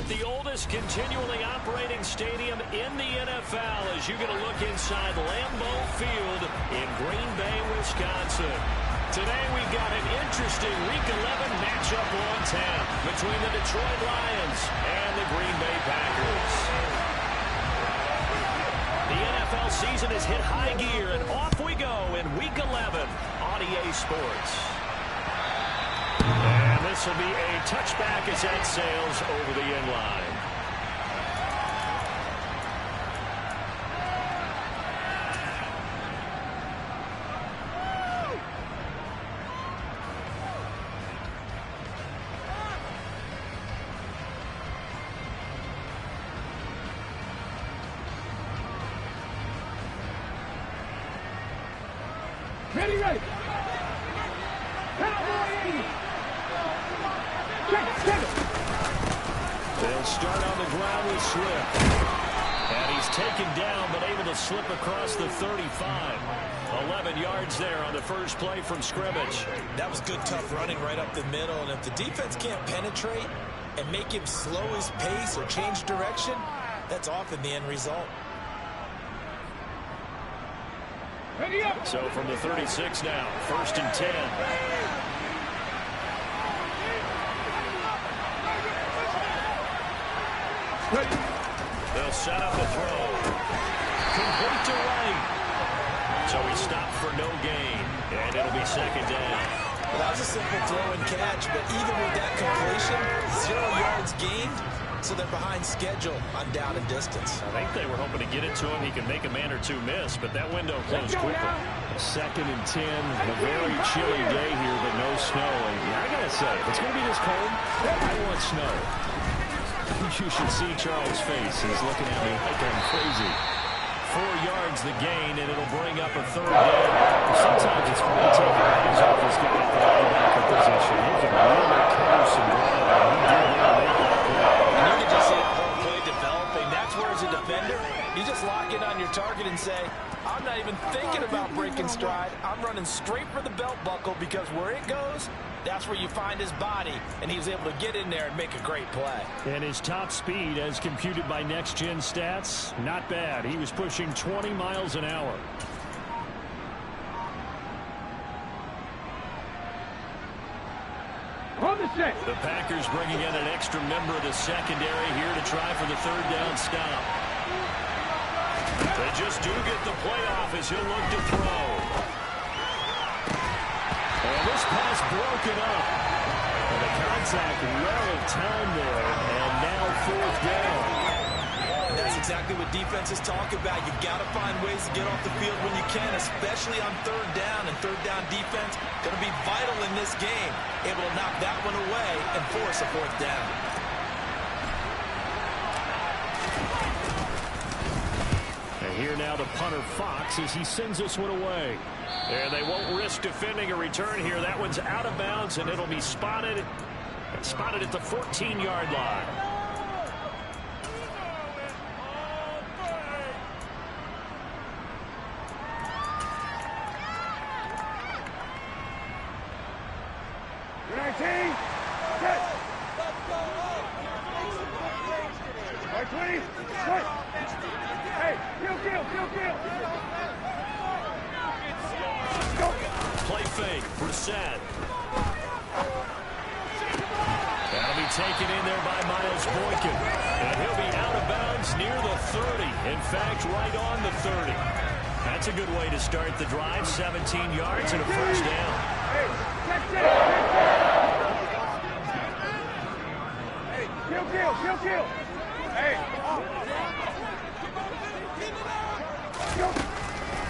at the oldest continually operating stadium in the NFL as you get a look inside Lambeau Field in Green Bay, Wisconsin. Today we've got an interesting Week 11 matchup on tap between the Detroit Lions and the Green Bay Packers. The NFL season has hit high gear, and off we go in Week 11 on EA Sports. And this will be a touchback as that sails over the end line. Ready, ready. They'll start on the ground with Swift. And he's taken down, but able to slip across the 35. 11 yards there on the first play from scrimmage. That was good, tough running right up the middle. And if the defense can't penetrate and make him slow his pace or change direction, that's often the end result. So from the 36 now, 1st and 10. They'll set up the throw. Complete to Wright. So he stopped for no gain, and it'll be 2nd down. Well, that was a simple throw and catch, but even with that completion, 0 yards gained, so they're behind schedule on down and distance. I think they were hoping to get it to him. He can make a man or two miss, but that window closed quickly. 2nd and 10. A very chilly day here, but no snow. And I got to say, if it's going to be this cold, I want snow. You should see Charles' face. He's looking at me like I'm crazy. 4 yards the gain, and it'll bring up a 3rd down. Sometimes it's hard to take your eyes off this guy at the linebacker position. He can really carry some ground. He did not make that play. And you can just see the whole play developing. That's where, as a defender, you just lock in on your target and say, I'm not even thinking about breaking stride. I'm running straight for the belt buckle, because where it goes, that's where you find his body, and he was able to get in there and make a great play. And his top speed, as computed by Next Gen Stats, not bad. He was pushing 20 miles an hour. The Packers bringing in an extra member of the secondary here to try for the 3rd down stop. They just do get the playoff as he'll look to throw. And this pass broken up. And the contact well in time there. And now 4th down. And that's exactly what defenses talk about. You've got to find ways to get off the field when you can, especially on 3rd down. And 3rd down defense going to be vital in this game. Able to knock that one away and force a 4th down. And here now the punter Fox as he sends this one away. And they won't risk defending a return here. That one's out of bounds, and it'll be spotted at the 14-yard line. Play fake, Brissett. That'll be taken in there by Miles Boykin. And he'll be out of bounds near the 30. In fact, right on the 30. That's a good way to start the drive. 17 yards and a 1st down. Kill. Hey.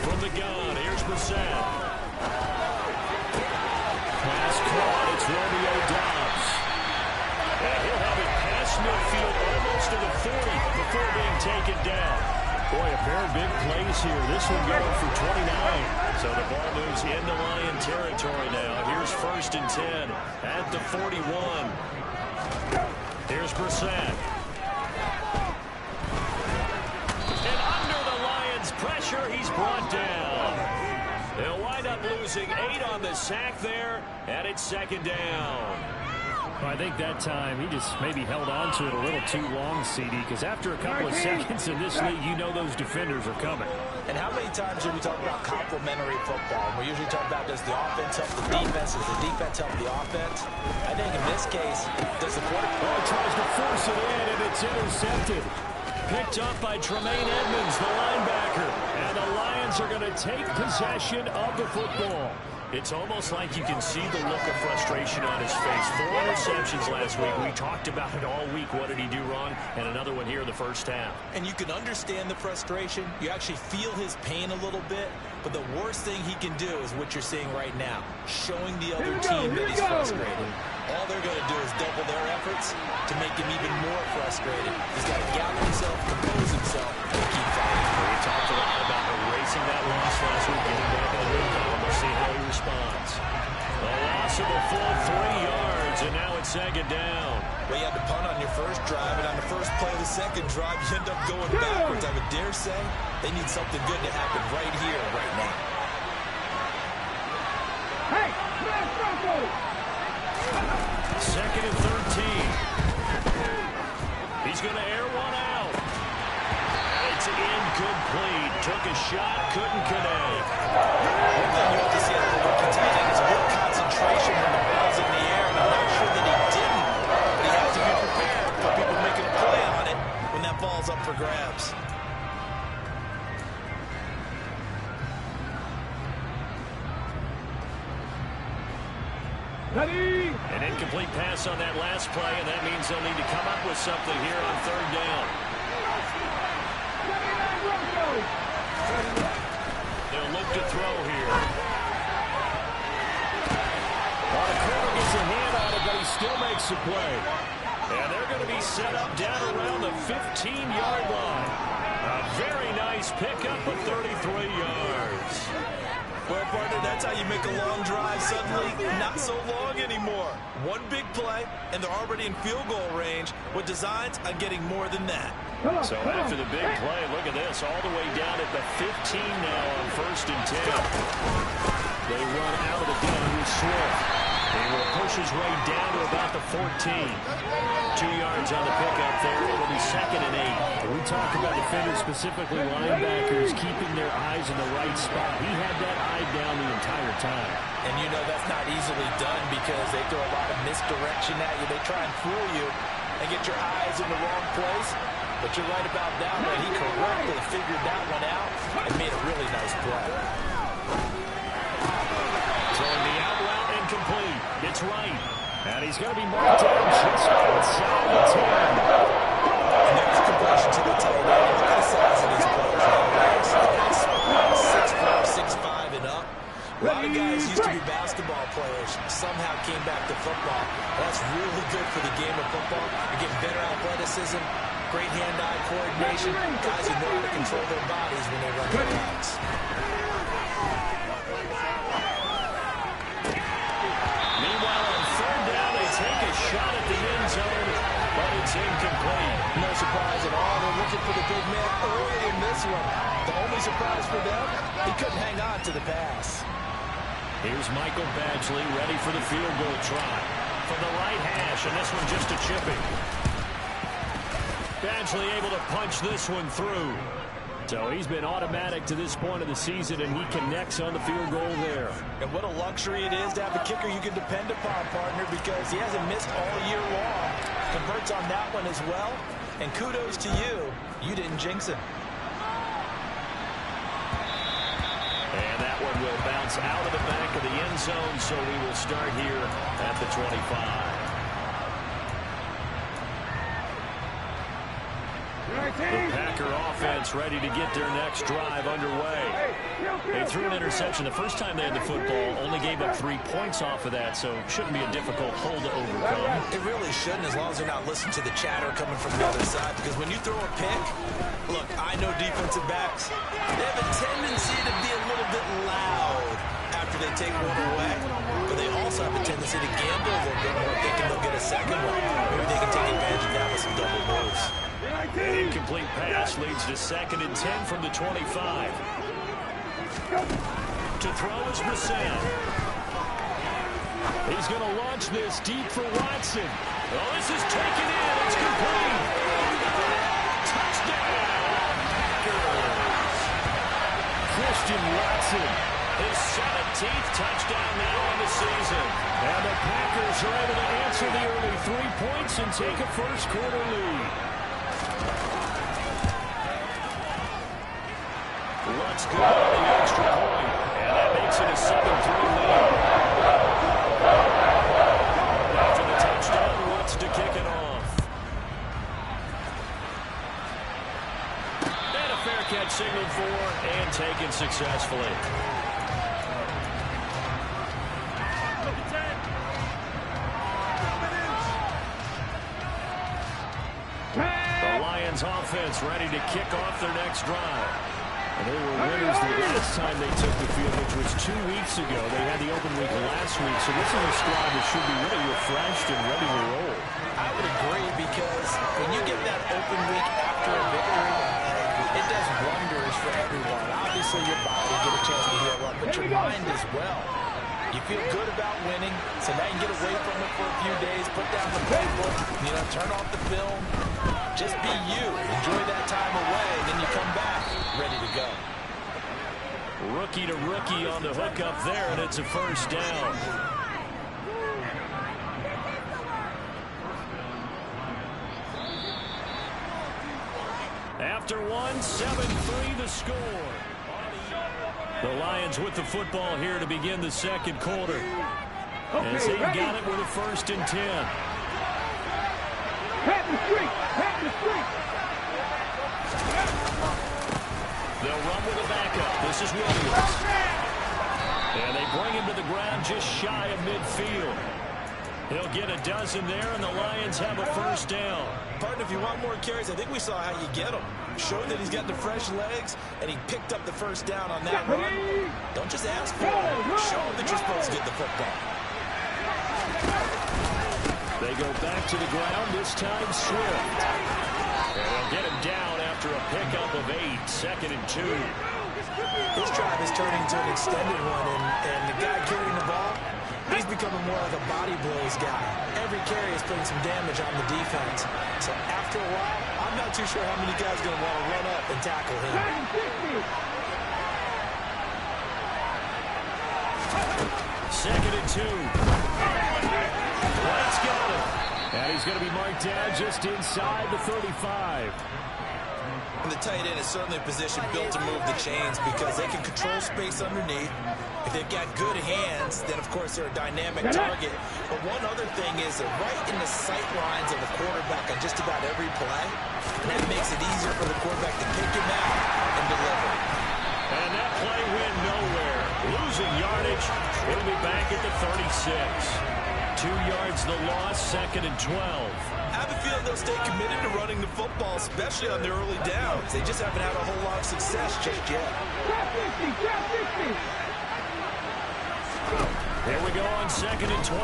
From the gun, here's Brissett. Pass caught, it's Romeo Doubs. And he'll have it past midfield almost to the 40 before being taken down. Boy, a pair of big plays here. This one going for 29. So the ball moves into Lion territory now. Here's 1st and 10 at the 41. Here's Brissett. And under the Lions' pressure, he's brought down. They'll wind up losing 8 on the sack there, and it's 2nd down. Well, I think that time he just maybe held on to it a little too long, CD, because after a couple of seconds in this league, you know those defenders are coming. And how many times do we talk about complementary football? We usually talk about, does the offense help the defense? Does the defense help the offense? I think in this case, does the quarterback... Oh, he tries to force it in, and it's intercepted. Picked up by Tremaine Edmonds, the linebacker. And the Lions are going to take possession of the football. It's almost like you can see the look of frustration on his face. 4 interceptions last week. We talked about it all week. What did he do wrong? And another one here in the first half. And you can understand the frustration. You actually feel his pain a little bit. But the worst thing he can do is what you're seeing right now, showing the other team that he's frustrated. All they're going to do is double their efforts to make him even more frustrated. He's got to gather himself, compose himself, and keep fighting. We talked a lot about erasing that loss last week, getting back in the win column. We'll see how he responds. A loss of a full 3 yards, and now it's second down. Well, you had to punt on your first drive, and on the first play of the second drive, you end up going backwards. I would dare say they need something good to happen right here, right now. Hey, smash Broncos! Second and 13. He's going to air one out. It's incomplete. Took a shot, couldn't connect. One thing you have to see out of the rookie tight end is a real concentration when the ball's in the air, and I'm not sure that he didn't, but he has to be prepared for people making a play on it when that ball's up for grabs. Ready? An incomplete pass on that last play, and that means they'll need to come up with something here on third down. They'll look to throw here. Well, the corner gets a hand on it, but he still makes the play. And they're going to be set up down around the 15-yard line. A very nice pickup of 33 yards. Well, partner, that's how you make a long drive suddenly not so long anymore. One big play, and they're already in field goal range with designs on getting more than that. So after the big play, look at this, all the way down at the 15 now on 1st and 10. They run out of the gun with Swift. He will push his way down to about the 14. 2 yards on the pickup there. It'll be 2nd and 8. We talk about defenders, specifically linebackers, keeping their eyes in the right spot. He had that eye down the entire time. And you know that's not easily done because they throw a lot of misdirection at you. They try and fool you and get your eyes in the wrong place. But you're right about that one. He correctly figured that one out and made a really nice play. Throwing the out route incomplete. It's right. And he's going to be marked down just outside the 10. And there's completion to the tight end. Look at the size of these players. 6'4", 6'5", and up. A lot of guys used to be basketball players, somehow came back to football. That's really good for the game of football. You're getting better athleticism, great hand-eye coordination. Guys who know how to control their bodies when they run their routes. Meanwhile, on third down, they take a shot at the end zone, but it's incomplete. No surprise at all. They're looking for the big man early in this one. The only surprise for them, he couldn't hang on to the pass. Here's Michael Badgley ready for the field goal try. From the right hash, and this one just a chipping. Badgley able to punch this one through. So he's been automatic to this point of the season, and he connects on the field goal there. And what a luxury it is to have a kicker you can depend upon, partner, because he hasn't missed all year long. Converts on that one as well. And kudos to you. You didn't jinx him. And that one will bounce out of the back of the end zone, so we will start here at the 25. The Packer offense ready to get their next drive underway. They threw an interception the first time they had the football, only gave up 3 points off of that, so shouldn't be a difficult hole to overcome. It really shouldn't, as long as they're not listening to the chatter coming from the other side, because when you throw a pick, look, I know defensive backs, they have a tendency to be a little bit loud after they take one away, but they also have a tendency to gamble a little bit more, thinking they'll get a second one. Maybe they can take advantage of that with some double moves. An incomplete pass leads to 2nd and 10 from the 25. To throw is Brisson. He's going to launch this deep for Watson. Oh, this is taken in. It's complete. Touchdown. Christian Watson, his 17th touchdown now on the season. And the Packers are able to answer the early 3 points and take a first-quarter lead. Let's go on the extra point. And that makes it a 7-3 lead. After the touchdown, wants to kick it off. And a fair catch signaled for and taken successfully. The Lions offense ready to kick off their next drive. And they were winners the last time they took the field, which was 2 weeks ago. They had the open week last week, so this is a squad that should be really refreshed and ready to roll. I would agree, because when you get that open week after a victory, it does wonders for everyone. Obviously, your body get a chance to heal up, but your mind as well. You feel good about winning, so now you can get away from it for a few days, put down the playbook, turn off the film. Just be you. Enjoy that time away, then you come back ready to go. Rookie to rookie on the hook up there, and it's a first down. After one, 7-3 the score. The Lions with the football here to begin the second quarter. As they got it with a 1st and 10. Pat the street! Pat the street! They'll run with a backup. This is Williams. And they bring him to the ground just shy of midfield. He'll get a dozen there, and the Lions have a first down. Partner, if you want more carries, I think we saw how you get them. Showed that he's got the fresh legs, and he picked up the first down on that run. Don't just ask for it. Show him that you're supposed to get the football. They go back to the ground, this time Swift. And they'll get him down after a pickup of 8, 2nd and 2. This drive is turning into an extended one, and the guy carrying the ball, he's becoming more like a body blows guy. Every carry is putting some damage on the defense. So after a while, I'm not too sure how many guys are going to want to run up and tackle him. 2nd and 2. White's got it. And he's going to be marked down just inside the 35. And the tight end is certainly a position built to move the chains because they can control space underneath. If they've got good hands, then of course they're a dynamic target. But one other thing is they're right in the sight lines of the quarterback on just about every play. And that makes it easier for the quarterback to pick him out and deliver. And that play went nowhere. Losing yardage. It'll be back at the 36. 2 yards the loss, 2nd and 12. I have a feeling they'll stay committed to running the football, especially on the early downs. They just haven't had a whole lot of success just yet. Here we go on 2nd and 12.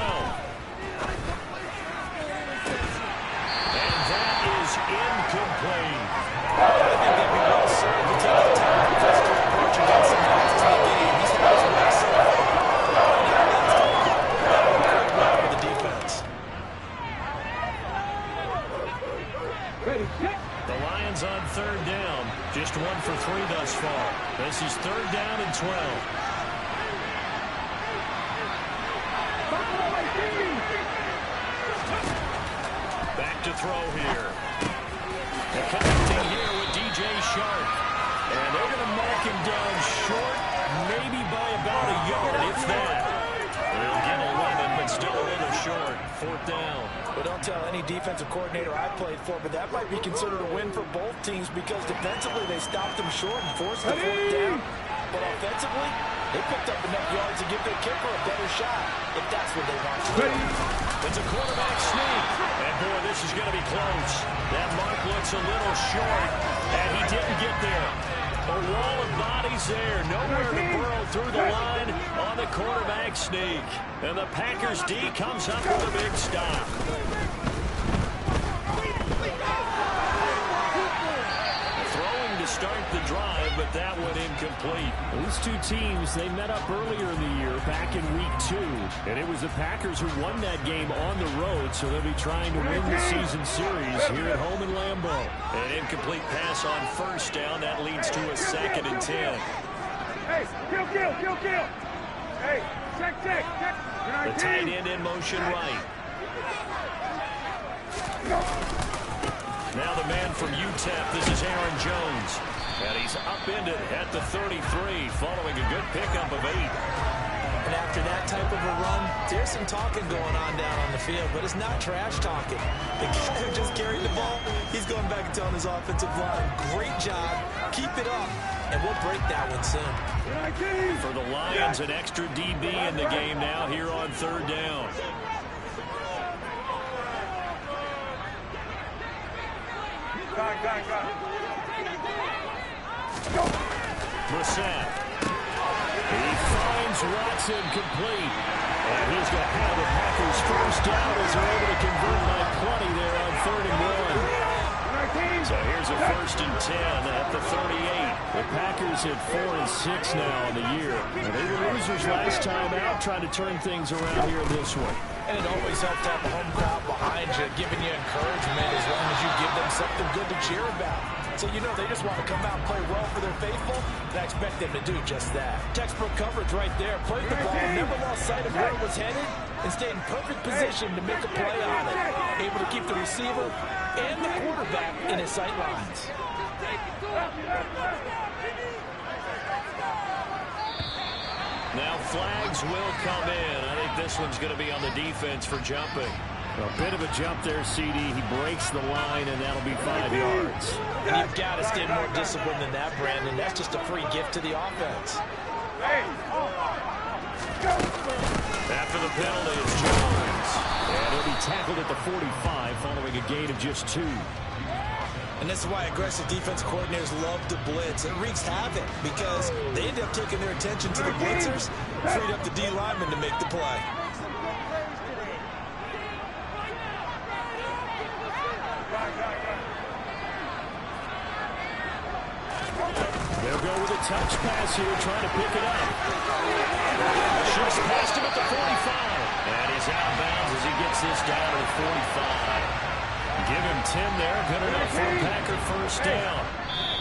And that is incomplete. I think they'd be well served to take the time to test their approach against some guys to the game. He's had his way so far. For the defense. The Lions on 3rd down. Just 1 for 3 thus far. This is 3rd down and 12. Back to throw here. They're connecting here with DJ Shark. And they're going to mark him down short, maybe by about a yard, if that. They'll get 11, but still a little short. 4th down. Well, don't tell any defensive coordinator I played for, but that might be considered a win for both teams because defensively they stopped them short and forced the 4th down. But offensively, they picked up enough yards to give their kicker a better shot if that's what they want to do. It's a quarterback sneak. And, boy, this is going to be close. That mark looks a little short, and he didn't get there. A wall of bodies there. Nowhere to burrow through the line on the quarterback sneak. And the Packers D comes up with a big stop. Throwing to start the drive, but that went incomplete. incomplete. These two teams, they met up earlier in the year, back in week 2. And it was the Packers who won that game on the road, so they'll be trying to win the season series here at home in Lambeau. An incomplete pass on first down. That leads to a 2nd and 10. Hey, kill. Hey, check. The tight end in motion right. Now the man from UTEP, this is Aaron Jones. And he's upended at the 33, following a good pickup of 8. And after that type of a run, there's some talking going on down on the field, but it's not trash talking. The guy who just carried the ball, he's going back and telling his offensive line, great job, keep it up, and we'll break that one soon. For the Lions, an extra DB in the game now here on 3rd down. Brissett. He finds Watson complete. And he's going to have the Packers first down as they're able to convert by plenty there on 3rd and 1. So here's a 1st and 10 at the 38. The Packers at 4-6 now in the year. And they were losers last time out, trying to turn things around here in this one. And it always helps to have a home crowd behind you, giving you encouragement as long as you give them something good to cheer about. So you know they just want to come out and play well for their faithful, and I expect them to do just that. Textbook coverage right there. Played the ball, never lost sight of where it was headed, and stayed in perfect position to make a play on it. Able to keep the receiver and the quarterback in his sight lines. Now flags will come in. I think this one's going to be on the defense for jumping. A bit of a jump there, CD. He breaks the line, and that'll be 5 yards. And you've got to stay more disciplined than that, Brandon. That's just a free gift to the offense. After the penalty, it's Jones. And he'll be tackled at the 45 following a gain of just 2. And this is why aggressive defense coordinators love to blitz. It wreaks havoc because they end up taking their attention to the blitzers, freed up the D lineman to make the play. They'll go with a touch pass here, trying to pick it up. Shoots past him at the 45. And he's out of bounds as he gets this down to the 45. Give him 10 there. Good enough for a Packer first down.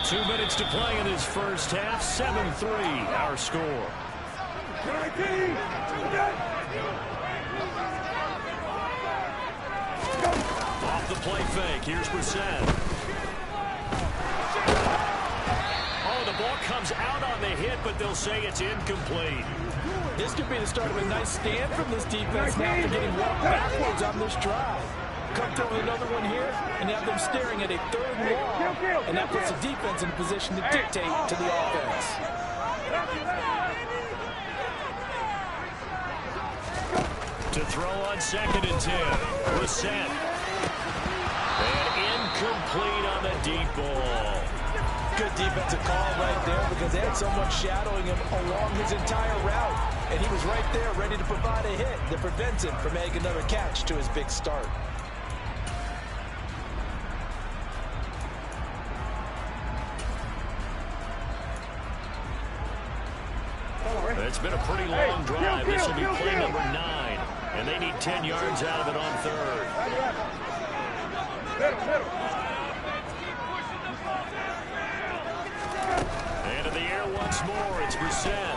2 minutes to play in this first half. 7-3 our score. Off the play fake. Here's Brissett. Oh, the ball comes out on the hit, but they'll say it's incomplete. This could be the start of a nice stand from this defense now after getting walked backwards on this drive. Come throw another one here and have them staring at a 3rd and long, and that puts the defense in a position to dictate to the offense. To throw on 2nd and 10. Brissett. And incomplete on the deep ball. Good defensive call right there because they had someone shadowing him along his entire route, and he was right there ready to provide a hit that prevents him from making another catch to his big start. It's been a pretty long drive. This will be play number 9. And they need 10 yards out of it on 3rd. Into the air once more. It's Brissett.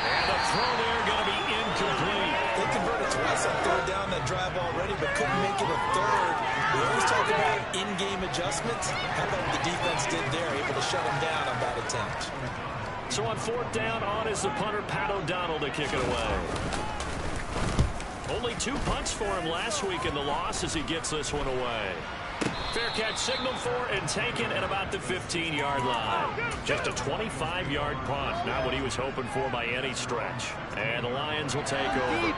And the throw there going to be incomplete. They converted twice on 3rd down that drive already, but couldn't make it a 3rd. We always talk about in-game adjustments. How about what the defense did there, able to shut them down on that attempt. So on 4th down, on is the punter, Pat O'Donnell, to kick it away. Only 2 punts for him last week in the loss as he gets this one away. Fair catch signaled for and taken at about the 15-yard line. Just a 25-yard punt, not what he was hoping for by any stretch. And the Lions will take over.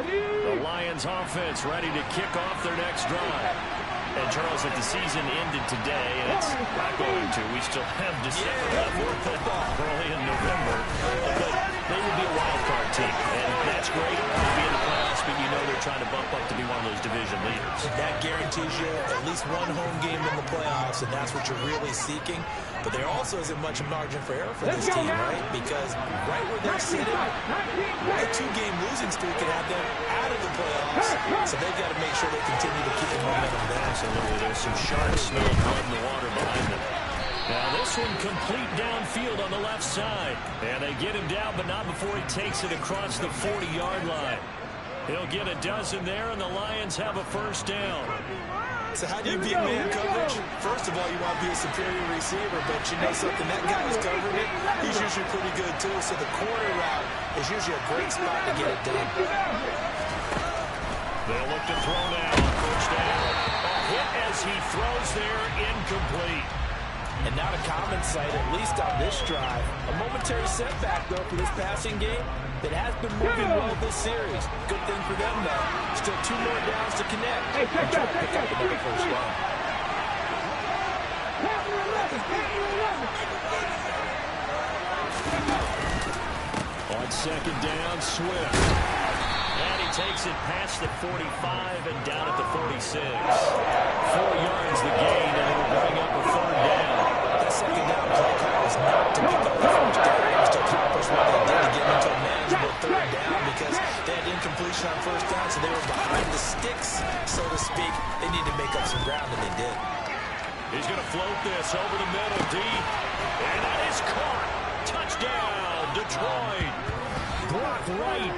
The Lions offense ready to kick off their next drive. And Charles, if the season ended today, and it's not going to, we still have December left early in November, but they would be a wild card team, and that's great. They'll be in the playoffs, but you know their trying to bump up to be one of those division leaders. That guarantees you at least one home game in the playoffs, and that's what you're really seeking. But there also isn't much margin for error for this team, right? Because right where they're sitting, a 2-game losing streak could have them out of the playoffs. So they've got to make sure they continue to keep the momentum there. Absolutely. There's some sharp smell of blood in the water behind them. Now this one complete downfield on the left side. And they get him down, but not before he takes it across the 40-yard line. He'll get a dozen there, and the Lions have a first down. So how do you beat man coverage? First of all, you want to be a superior receiver, but you know something, that guy who's covering it, he's usually pretty good too. So the corner route is usually a great spot to get it done. They'll look to throw now on first down. A hit as he throws there, incomplete. And not a common sight, at least on this drive. A momentary setback, though, for this passing game that has been moving well this series. Good thing for them, though. Still 2 more downs to connect and try to pick up another first down. On second down, Swift. And he takes it past the 45 and down at the 46. 4 yards the gain, and it'll bring up a third down. That second down play call was not to pick up the first down. It was to accomplish what they did to get into a manageable third down because they had incompletion on first down, so they were behind the sticks, so to speak. They needed to make up some ground, and they did. He's going to float this over the middle deep. And that is caught. Touchdown, Detroit. Brock Wright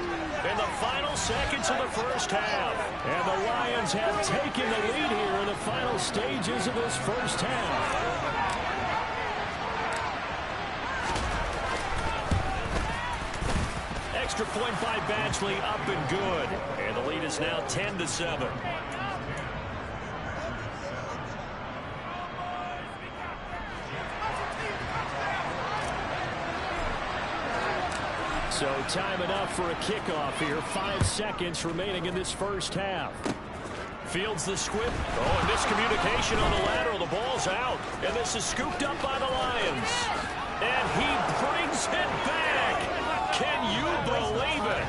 in the final seconds of the first half. And the Lions have taken the lead here in the final stages of this first half. Extra point by Badgley, up and good. And the lead is now 10-7. So time enough for a kickoff here. 5 seconds remaining in this first half. Fields the squib. Oh, and miscommunication on the lateral. The ball's out. And this is scooped up by the Lions. And he brings it back. Can you believe it?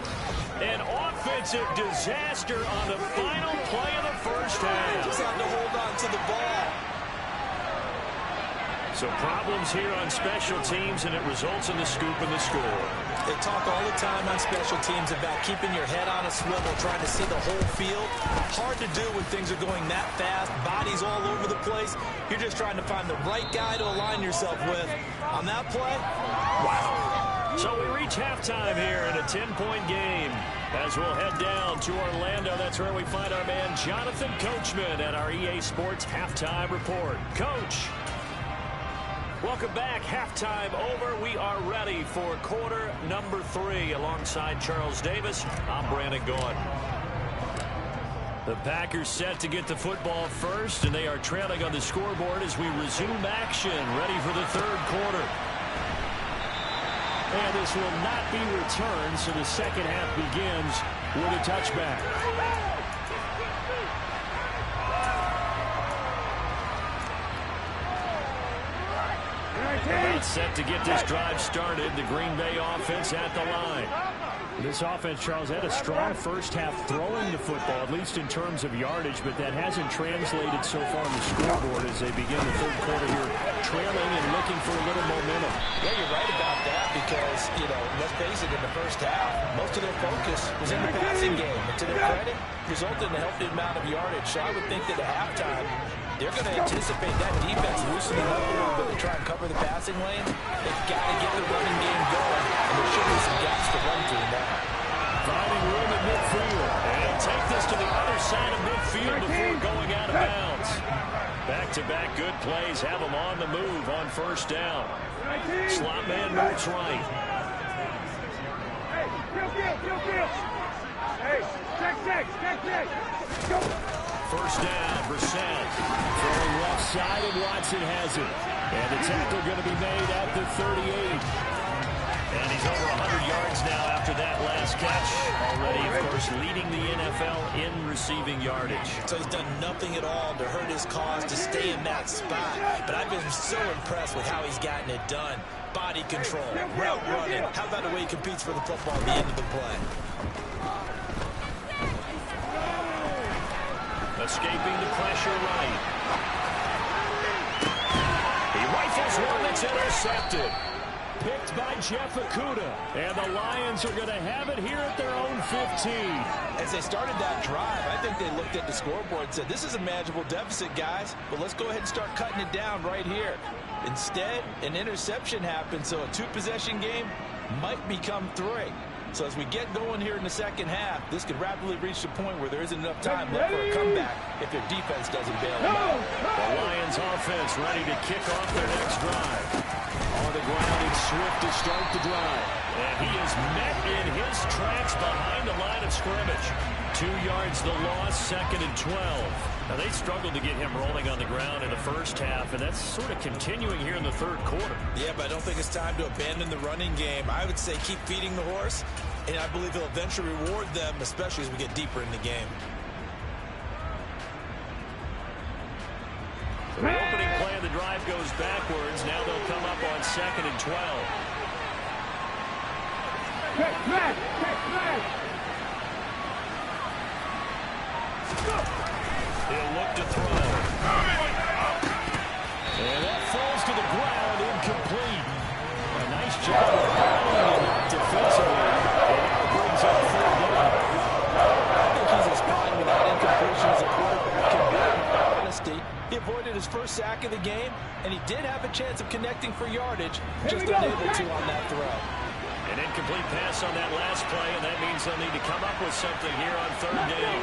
An offensive disaster on the final play of the first half. Just had to hold on to the ball. So problems here on special teams, and it results in the scoop and the score. They talk all the time on special teams about keeping your head on a swivel, trying to see the whole field. Hard to do when things are going that fast, bodies all over the place. You're just trying to find the right guy to align yourself with. On that play, wow. So we reach halftime here in a 10-point game. As we'll head down to Orlando, that's where we find our man Jonathan Coachman at our EA Sports Halftime Report. Coach. Welcome back. Halftime over. We are ready for quarter number 3 alongside Charles Davis. I'm Brandon Gaudin. The Packers set to get the football first, and they are trailing on the scoreboard as we resume action, ready for the third quarter. And this will not be returned, so the second half begins with a touchback. About set to get this drive started. The Green Bay offense at the line. This offense, Charles, had a strong first half throwing the football, at least in terms of yardage, but that hasn't translated so far on the scoreboard as they begin the third quarter here, trailing and looking for a little momentum. Yeah, you're right about that because, you know, let's face it, in the first half, most of their focus was in the passing game. And to their credit, resulted in a healthy amount of yardage. So I would think that at halftime, they're going to anticipate that defense loosening up a little bit to try and cover the passing lane. They've got to get the running game going, and there should be some gaps to run through now. Finding room at midfield. And take this to the other side of midfield before going out of bounds. Back-to-back good plays have them on the move on first down. Slot man moves right. Hey, kill. Hey, check. Go. First down, Brissett. Throwing left side, and Watson has it. And the tackle going to be made at the 38. And he's over 100 yards now after that last catch. Already, of course, leading the NFL in receiving yardage. So he's done nothing at all to hurt his cause to stay in that spot. But I've been so impressed with how he's gotten it done. Body control, route running. How about the way he competes for the football at the end of the play? escaping the pressure right. He rifles one that's intercepted. Picked by Jeff Okudah. And the Lions are going to have it here at their own 15. As they started that drive, I think they looked at the scoreboard and said, this is a manageable deficit, guys, but let's go ahead and start cutting it down right here. Instead, an interception happened, so a two-possession game might become three. So as we get going here in the second half, this could rapidly reach the point where there isn't enough time left for a comeback if their defense doesn't bail them out. The Lions offense ready to kick off their next drive. On the ground, it's Swift to start the drive. And he is met in his tracks behind the line of scrimmage. 2 yards the loss, 2nd and 12. Now, they struggled to get him rolling on the ground in the first half, and that's sort of continuing here in the third quarter. Yeah, but I don't think it's time to abandon the running game. I would say keep feeding the horse, and I believe he'll eventually reward them, especially as we get deeper in the game. So the opening play of the drive goes backwards. Now they'll come up on 2nd and 12. He'll look to throw. And that falls to the ground, incomplete. A nice job of handling it defensively. And that brings up 4th down. I think he's as fine with that incompletion as a quarterback can be. Honesty. He avoided his first sack of the game, and he did have a chance of connecting for yardage, just unable to on that throw. An incomplete pass on that last play, and that means they'll need to come up with something here on 3rd down.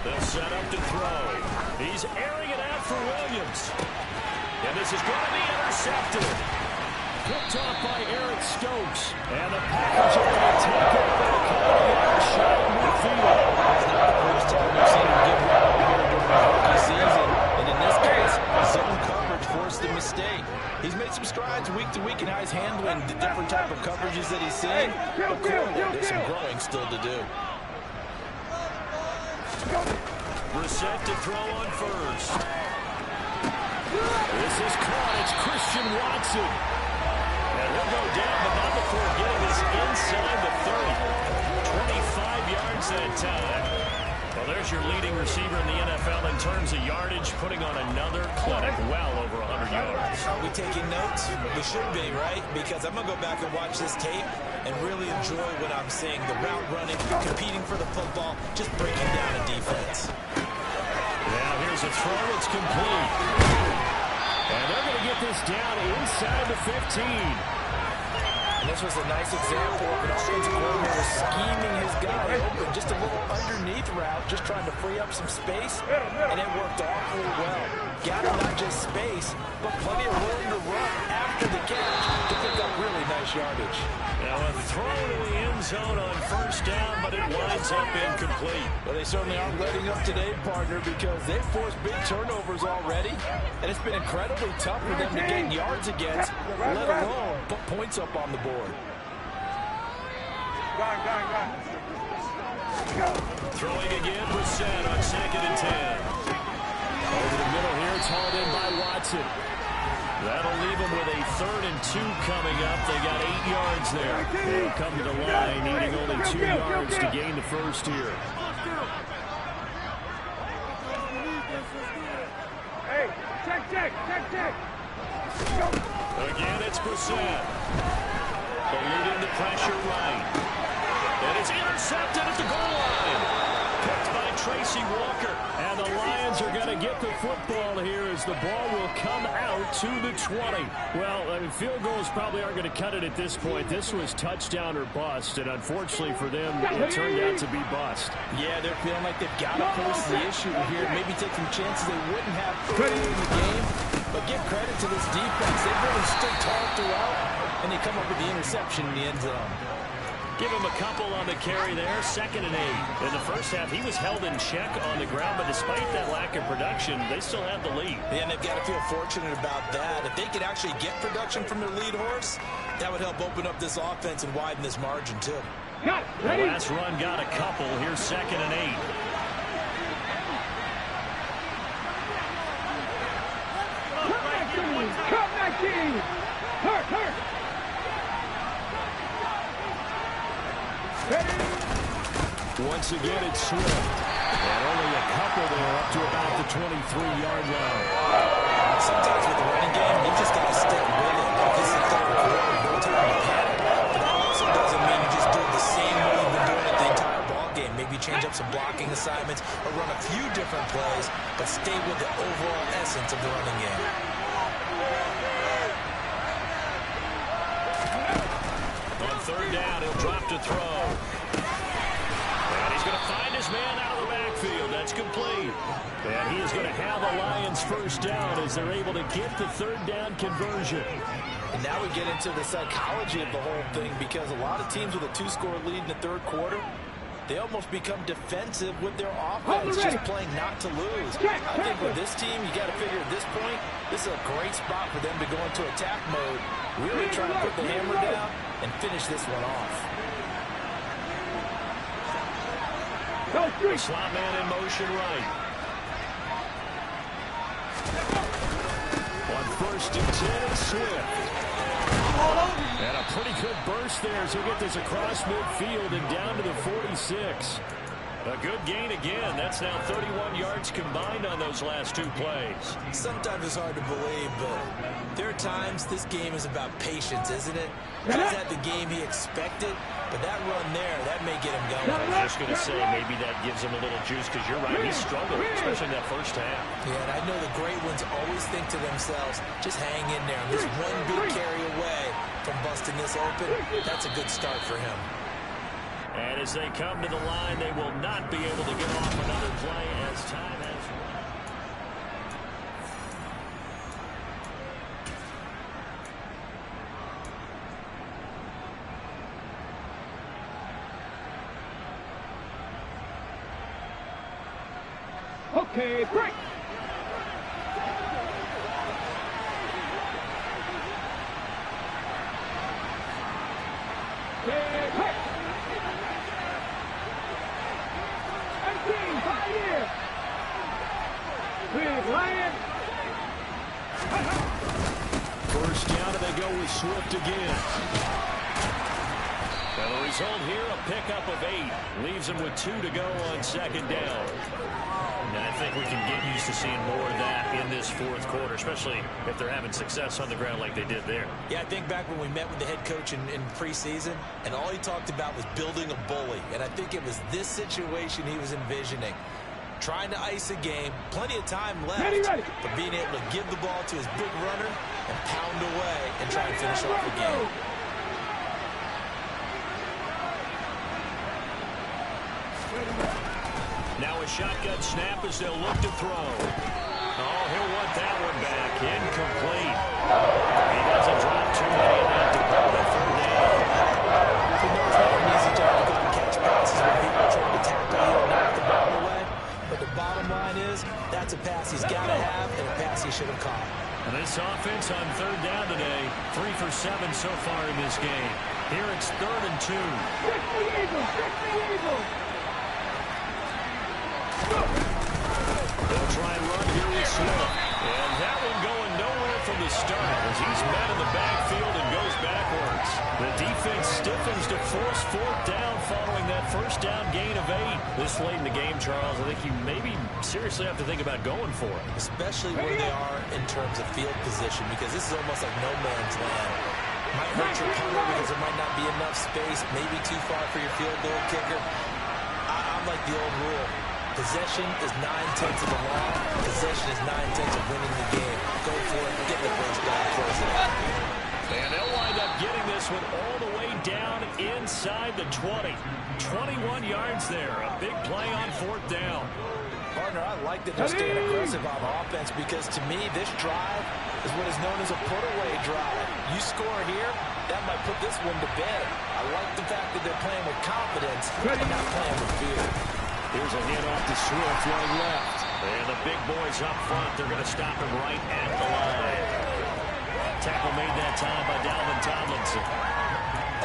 They'll set up to throw. He's airing it out for Williams. And this is going to be intercepted. Picked off by Eric Stokes. And the Packers are going to take it for a couple yards shot in midfield. It's not the first time we've seen him get right up here during the rookie season. And in this case, zone coverage forced the mistake. He's made some strides week to week in how he's handling the different type of coverages that he's seeing. But clearly, there's some growing still to do. Brissett to throw on first. This is caught. It's Christian Watson. And he'll go down, but not before getting this inside the 30. 25 yards that time. Well, there's your leading receiver in the NFL in terms of yardage, putting on another clinic well over 100 yards. Are we taking notes? We should be, right? Because I'm going to go back and watch this tape and really enjoy what I'm seeing. The route running, competing for the football, just breaking down a defense. Now here's a throw. It's complete. And they're going to get this down inside the 15. And this was a nice example of an offensive coordinator scheming his guy open. Just a little underneath route, just trying to free up some space. And it worked awfully well. Got him not just space, but plenty of room to run after the catch to pick up really nice yardage. Now a throw to the end zone on 1st down, but it winds up incomplete. Well, they certainly aren't letting up today, partner, because they've forced big turnovers already. And it's been incredibly tough for them to gain yards against, let alone put points up on the board. Throwing again, Brissett on 2nd and 10. Over the middle here, it's hauled in by Watson. That'll leave them with a 3rd and 2 coming up. They got 8 yards there. They'll come to the line, needing only 2 yards to gain the first here. Hey, check. Again, it's Brissett. Eluding the pressure right. And it's intercepted at the goal line. Picked by Tracy Walker. And the Lions are going to get the football here as the ball will come out to the 20. Well, I mean, field goals probably aren't going to cut it at this point. This was touchdown or bust, and unfortunately for them, it turned out to be bust. Yeah, they're feeling like they've got to force the issue here. Maybe take some chances they wouldn't have early in the game. But give credit to this defense. They've really stood tall throughout, and they come up with the interception in the end zone. Give him a couple on the carry there, 2nd and 8. In the first half, he was held in check on the ground, but despite that lack of production, they still have the lead. And they've got to feel fortunate about that. If they could actually get production from their lead horse, that would help open up this offense and widen this margin, too. The last run got a couple. Here's 2nd and 8. Come back, King! Hurt! Once again, it's Swift. And only a couple there up to about the 23-yard line. Sometimes with the running game, you just got to stick with it. Like this is the third quarter, no time to panic. But that also doesn't mean you just do it the same way you've been doing it the entire ball game. Maybe change up some blocking assignments or run a few different plays, but stay with the overall essence of the running game. On third down, he'll drop to throw. And he's going to find his man out of the backfield. That's complete. And he is going to have the Lions first down as they're able to get the third down conversion. And now we get into the psychology of the whole thing, because a lot of teams with a 2-score lead in the third quarter, they almost become defensive with their offense, just playing not to lose. I think with this team, you got to figure at this point, this is a great spot for them to go into attack mode, really try to put the hammer down and finish this one off. The slot man in motion right. On first and 10, Swift. And a pretty good burst there as he'll get this across midfield and down to the 46. A good gain again. That's now 31 yards combined on those last two plays. Sometimes it's hard to believe, but there are times this game is about patience, isn't it? He's had the game he expected, but that run there, that may get him going. I was just going to say, maybe that gives him a little juice, because you're right, he struggled, especially in that first half. Yeah, and I know the great ones always think to themselves, just hang in there. This one big carry away from busting this open, that's a good start for him. And as they come to the line, they will not be able to get off another play as time has run. Okay, break. Okay, break. first down, and they go with Swift again. And the result here, a pickup of 8. Leaves them with 2 to go on second down. And I think we can get used to seeing more of that in this fourth quarter, especially if they're having success on the ground like they did there. Yeah, I think back when we met with the head coach in preseason, and all he talked about was building a bully. And I think it was this situation he was envisioning. Trying to ice a game, plenty of time left, but being able to give the ball to his big runner and pound away and try and finish off the game. Now a shotgun snap as they'll look to throw. Oh, he'll want that one back. Incomplete. He doesn't drop too many in that department. Third down. He knows it's not an easy job to go and catch passes when people are trying to tackle you and knock the ball away. But the bottom line is, that's a pass he's got to have and a pass he should have caught. And this offense on third down today, 3 for 7 so far in this game. Here it's 3rd and 2. They'll try and run here with Swift. And that one going nowhere from the start as he's met in the backfield and goes backwards. The defense stiffens to force 4th down following that first down gain of 8. This late in the game, Charles, I think you maybe seriously have to think about going for it. Especially where they are in terms of field position, because this is almost like no man's land. Might hurt your punter because there might not be enough space, maybe too far for your field goal kicker. I'm like the old rule. Possession is 9/10 of the law. Possession is 9/10 of winning the game. Go for it. Get the first down. Close it out. And they'll wind up getting this one all the way down inside the 20. 21 yards there. A big play on 4th down. Partner, I like that they're staying aggressive on offense, because to me, this drive is what is known as a put-away drive. You score here, that might put this one to bed. I like the fact that they're playing with confidence and not playing with fear. Here's a hit off to Swift running left. And the big boys up front, they're going to stop him right at the line. Tackle made that time by Dalvin Tomlinson.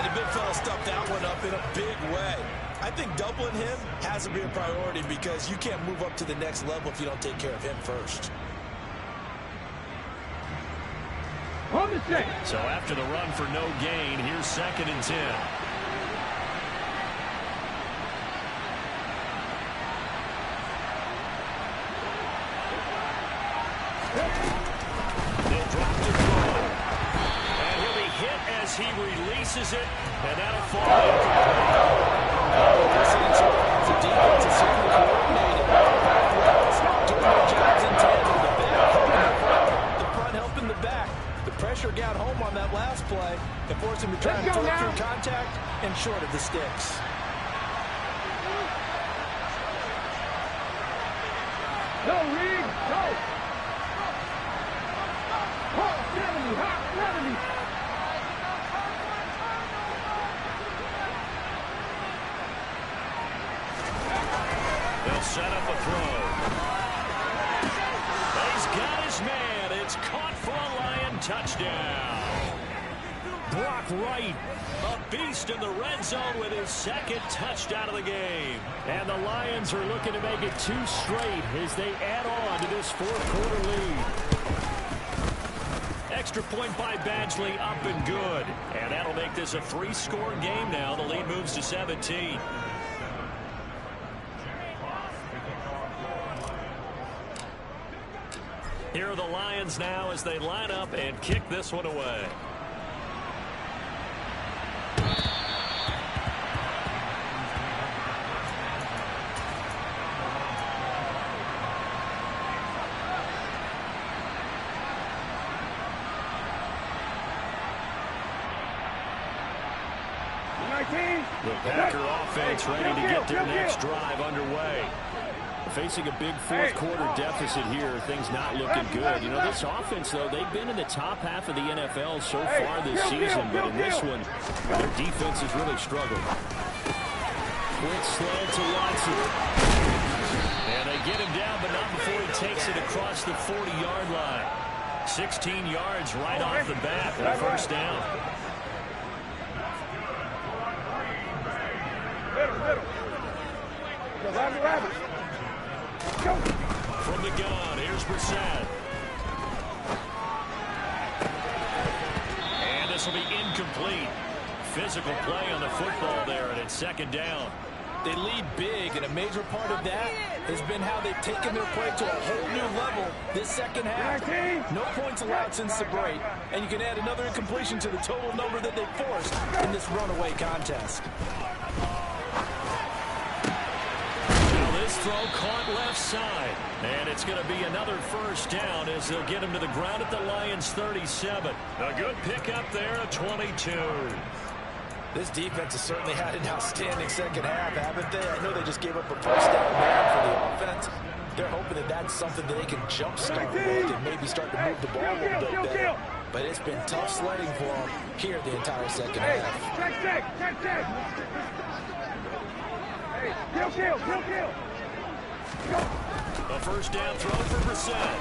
And the big fella stuffed that one up in a big way. I think doubling him has to be a priority, because you can't move up to the next level if you don't take care of him first. So after the run for no gain, here's 2nd and 10. as he releases it, and that'll fall incomplete. The defense is certainly coordinated. Doing their jobs in tandem. The front helping the back. The pressure got home on that last play and forced him to try and throw through contact and short of the sticks. Go, Reed, go! Hot 70, hot 70! They'll set up a throw. He's got his man. It's caught for a Lion touchdown. Brock Wright, a beast in the red zone with his second touchdown of the game. And the Lions are looking to make it 2 straight as they add on to this fourth-quarter lead. Extra point by Badgley, up and good. And that'll make this a 3-score game now. The lead moves to 17. Here are the Lions now as they line up and kick this one away. The Packer offense ready to get their next drive underway. Facing a big fourth-quarter deficit here, things not looking good. You know, this offense, though, they've been in the top half of the NFL so far this season, but in this one, their defense has really struggled. Quick slant to Watson. And they get him down, but not before he takes it across the 40-yard line. 16 yards right off the bat for a first down. From the gun, here's Brissett. And this will be incomplete. Physical play on the football there, and it's second down. They lead big, and a major part of that has been how they've taken their play to a whole new level this second half. No points allowed since the break, and you can add another incompletion to the total number that they forced in this runaway contest. This throw caught left side, and it's going to be another first down as they'll get him to the ground at the Lions' 37. A good pickup there at 22. This defense has certainly had an outstanding second half, haven't they? I know they just gave up a first down man for the offense. They're hoping that that's something that they can jumpstart with and maybe start to move the ball a little bit better. But it's been tough sledding for them here the entire second half. Kill. A first down throw for Brissett.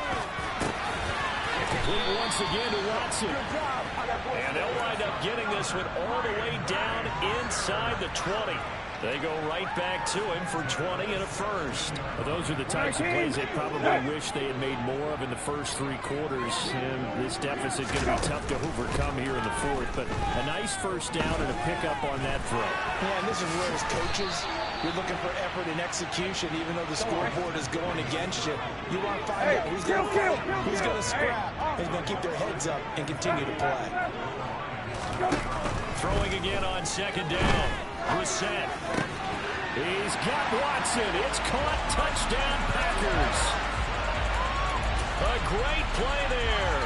Complete once again to Watson. And they'll wind up getting this one all the way down inside the 20. They go right back to him for 20 and a first. Well, those are the types of plays they probably wish they had made more of in the first 3 quarters. And this deficit is going to be tough to overcome here in the fourth. But a nice first down and a pickup on that throw. Yeah, and this is where as coaches, you're looking for effort and execution, even though the scoreboard is going against you. You want to find out who's going to fight, who's going to scrap, who's going to keep their heads up and continue to play. Throwing again on second down. Brissett. He's got Watson. It's caught. Touchdown, Packers. A great play there.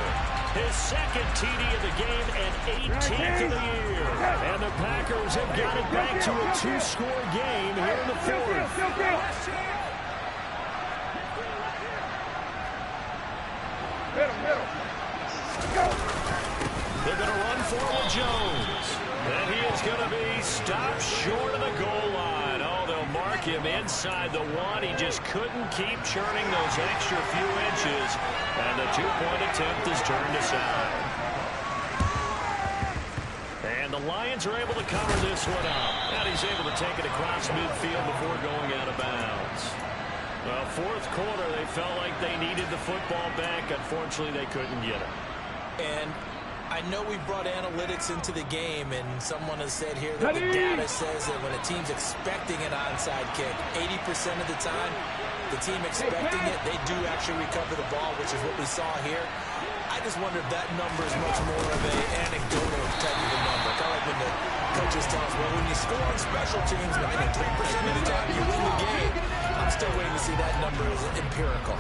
His second TD of the game and 18th of the year. And the Packers have got it back to a 2-score game here in the fourth. They're going to run forward Jones. And he is going to be stopped short of the goal line. Oh, they'll mark him inside the 1. He just couldn't keep churning those extra few inches. And the 2-point attempt is turned aside. And the Lions are able to cover this one up. And he's able to take it across midfield before going out of bounds. Well, fourth quarter, they felt like they needed the football back. Unfortunately, they couldn't get it. And I know we brought analytics into the game, and someone has said here that the data says that when a team's expecting an onside kick, 80% of the time, the team expecting it, they do actually recover the ball, which is what we saw here. I just wonder if that number is much more of an anecdotal type of a number. you score on special teams, 93% of the time you win the game. I'm still waiting to see that number as empirical.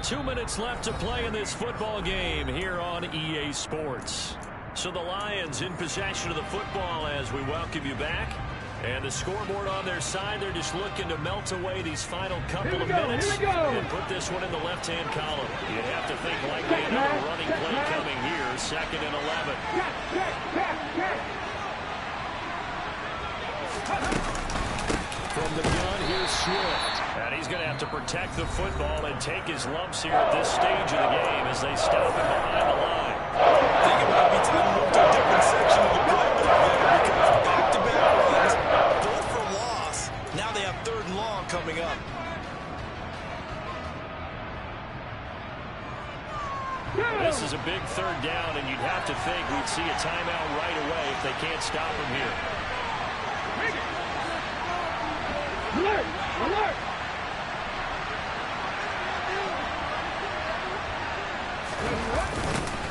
2 minutes left to play in this football game here on EA Sports. So the Lions in possession of the football as we welcome you back. And the scoreboard on their side, they're just looking to melt away these final couple of minutes and put this one in the left-hand column. You'd have to think likely another running play coming here, 2nd and 11. From the gun, here's Swift. And he's going to have to protect the football and take his lumps here at this stage of the game as they stop him behind the line. I think it might be time to move to a different section of the playbook there because back-to-back runs, both for loss. Now they have 3rd and long coming up. This is a big 3rd down, and you'd have to think we'd see a timeout right away if they can't stop him here. Alert! Alert!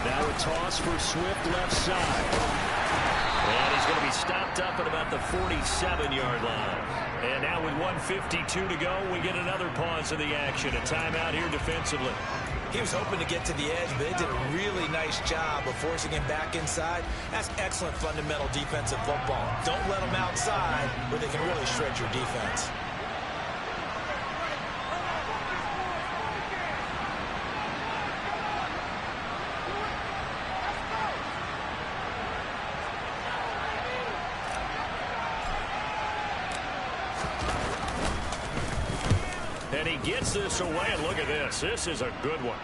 Now a toss for Swift left side. And he's going to be stopped up at about the 47-yard line. And now with 1:52 to go, we get another pause of the action. A timeout here defensively. He was hoping to get to the edge, but they did a really nice job of forcing him back inside. That's excellent fundamental defensive football. Don't let them outside where they can really shred your defense. And he gets this away, and look at this. This is a good one.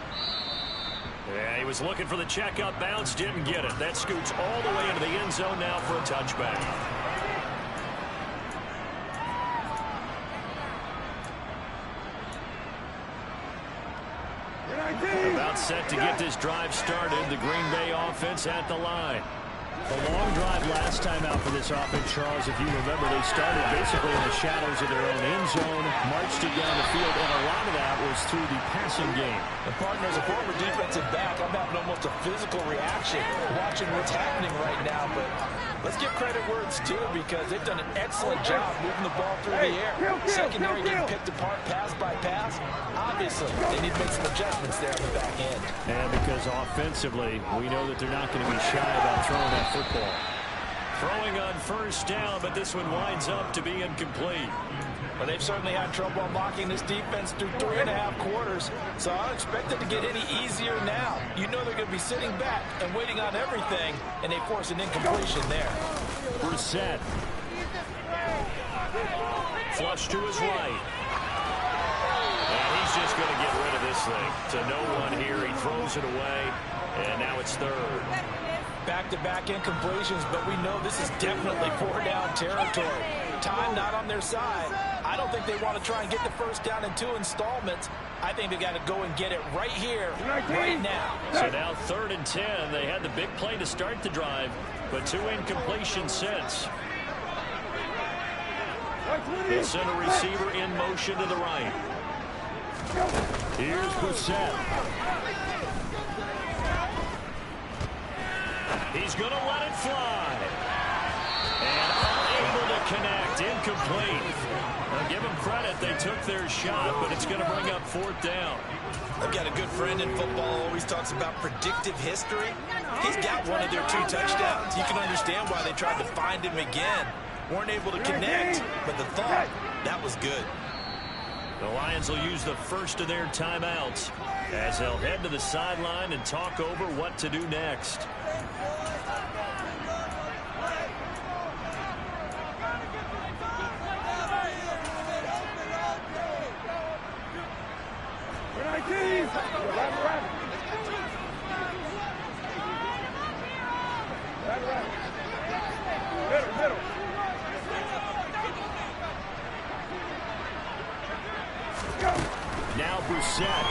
Yeah, he was looking for the check-up bounce, didn't get it. That scoots all the way into the end zone now for a touchback. About set to get this drive started. The Green Bay offense at the line. A long drive last time out for this offense, Charles. If you remember, they started basically in the shadows of their own end zone, marched it down the field, and a lot of that was through the passing game. And partner, as a former defensive back, I'm having almost a physical reaction watching what's happening right now. But let's give credit where it's due because they've done an excellent job moving the ball through the air. Secondary getting picked apart pass by pass. Obviously, they need to make some adjustments there on the back end. And because offensively, we know that they're not going to be shy about throwing that football. Throwing on 1st down, but this one winds up to be incomplete. Well, they've certainly had trouble unlocking this defense through 3.5 quarters, so I don't expect it to get any easier now. You know they're going to be sitting back and waiting on everything, and they force an incompletion there. Brissett. Flush to his right. And he's just going to get rid of this thing. To no one here. He throws it away, and now it's 3rd. Back-to-back incompletions, but we know this is definitely 4-down territory. Time not on their side. I don't think they want to try and get the 1st down in 2 installments. I think they got to go and get it right here, right now. So now 3rd and 10. They had the big play to start the drive, but 2 incompletions since. They'll send a receiver in motion to the right. Here's Brissett. He's going to let it fly. And unable to connect. Incomplete. Now, give them credit. They took their shot, but it's going to bring up 4th down. I've got a good friend in football, always talks about predictive history. He's got one of their 2 touchdowns. You can understand why they tried to find him again. Weren't able to connect, but the thought, that was good. The Lions will use the first of their timeouts as they'll head to the sideline and talk over what to do next. Now Brissett.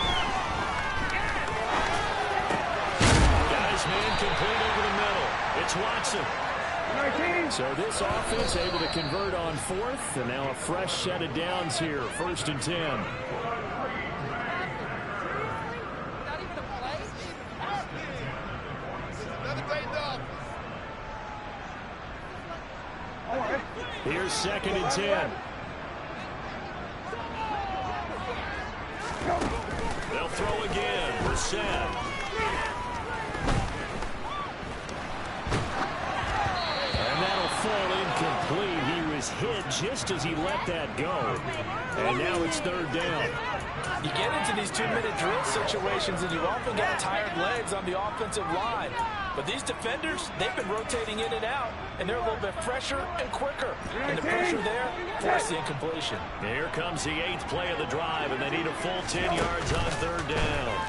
Guys, man, complete over the middle. It's Watson. So this offense able to convert on 4th, and now a fresh set of downs here, 1st and 10. Here's 2nd and 10. They'll throw again. Brissett. And that'll fall incomplete. He was hit just as he let that go. And now it's 3rd down. You get into these 2-minute drill situations, and you've often got tired legs on the offensive line. But these defenders, they've been rotating in and out, and they're a little bit fresher and quicker. And the pressure there forced the incompletion. Here comes the 8th play of the drive, and they need a full 10 yards on 3rd down.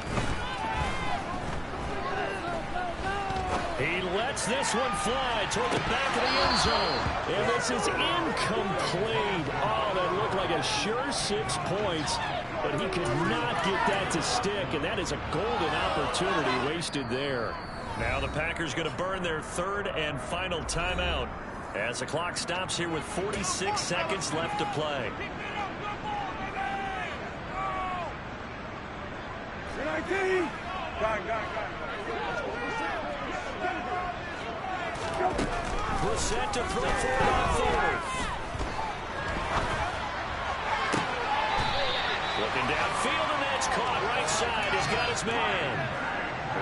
He lets this one fly toward the back of the end zone. And this is incomplete. Oh, that looked like a sure 6 points. But he could not get that to stick, and that is a golden opportunity wasted there. Now the Packers going to burn their 3rd and final timeout as the clock stops here with 46 seconds left to play. Brissett to throw forward on 4th. Looking downfield, and that's caught right side. He's got his man.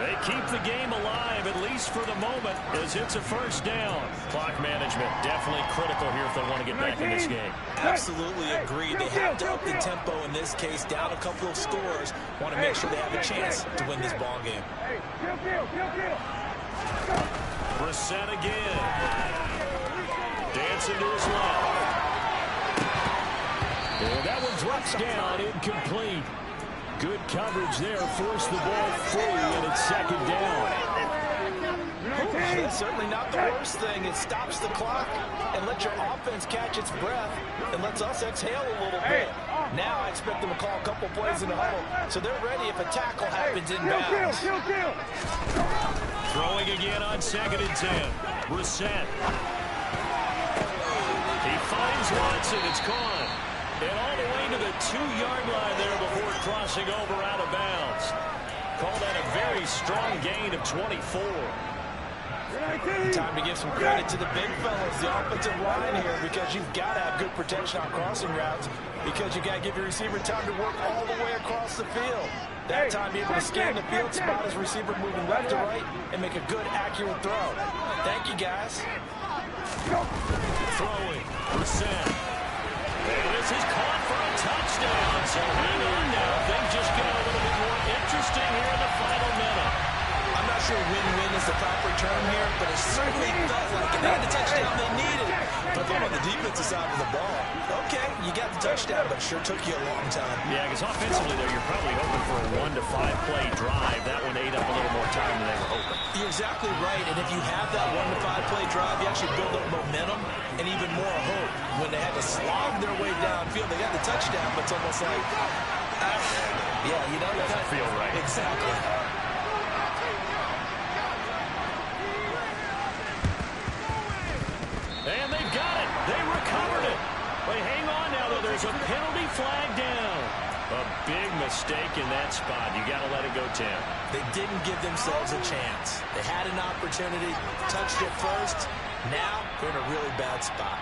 They keep the game alive, at least for the moment, as it's a 1st down. Clock management definitely critical here if they want to get back in this game. Absolutely agree. They have to up the tempo in this case, down a couple of scores. Want to make sure they have a chance to win this ball game. Brissett again. Dancing to his left. And that one drops down, incomplete. Good coverage there, forced the ball free, and it's 2nd down. That's certainly not the worst thing. It stops the clock and lets your offense catch its breath and lets us exhale a little bit. Now I expect them to call a couple plays in the huddle, so they're ready if a tackle happens inbounds. Throwing again on 2nd and 10. Brissett. He finds Watson. It's gone. And all the way to the 2-yard line there before crossing over out of bounds. Call that a very strong gain of 24. Time to give some credit to the big fellas, the offensive line here, because you've got to have good protection on crossing routes, because you've got to give your receiver time to work all the way across the field. That time, be able to scan the field, spot his receiver moving left to right, and make a good, accurate throw. Thank you, guys. Throwing. Brissett. This is caught for a touchdown. So hang on now. Things just get a little bit more interesting here in the final minute. I'm not sure win-win is the proper term here, but it certainly felt like it. They had the touchdown they needed. But on the defensive side of the ball, okay, you got the touchdown, but it sure took you a long time. Yeah, because offensively there, you're probably hoping for a 1 to 5 play drive. That one ate up a little more time than they were hoping. You're exactly right, and if you have that 1 to 5 play drive, you actually build up momentum and even more hope. When they had to slog their way downfield, they got the touchdown, but it's almost like, yeah, you know, doesn't feel right. Exactly. And they've got it. They recovered it. Wait, hang on now, though. There's a penalty flag down. A big mistake in that spot. You got to let it go, Tim. They didn't give themselves a chance. They had an opportunity, touched it first. Now they're in a really bad spot.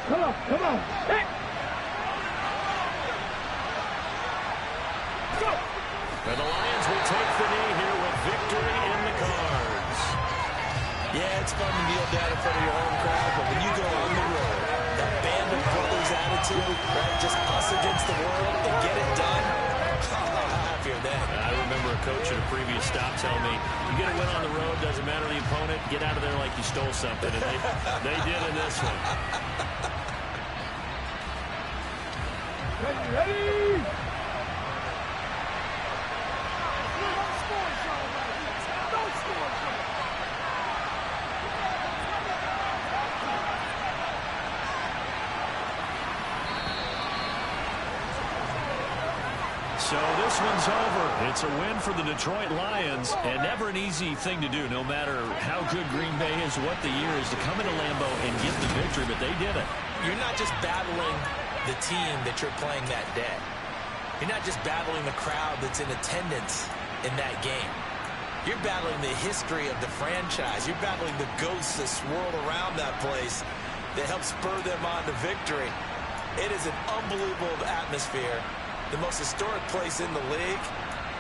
Come on. Hey. And the Lions will take the knee here with victory in the cards. Yeah, it's fun to kneel down in front of your home crowd, but when you go on the road, that band of brothers attitude, right, just us against the world and get it done, I'm happier than. I remember a coach at a previous stop telling me, you get a win on the road, doesn't matter the opponent, get out of there like you stole something. And they did in this one. Ready? So this one's over. It's a win for the Detroit Lions, and never an easy thing to do, no matter how good Green Bay is, what the year is, to come into Lambeau and get the victory, but they did it. You're not just battling the team that you're playing that day. You're not just battling the crowd that's in attendance in that game. You're battling the history of the franchise. You're battling the ghosts that swirl around that place that help spur them on to victory. It is an unbelievable atmosphere, the most historic place in the league,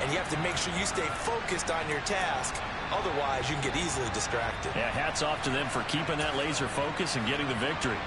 and you have to make sure you stay focused on your task. Otherwise, you can get easily distracted. Yeah, hats off to them for keeping that laser focus and getting the victory.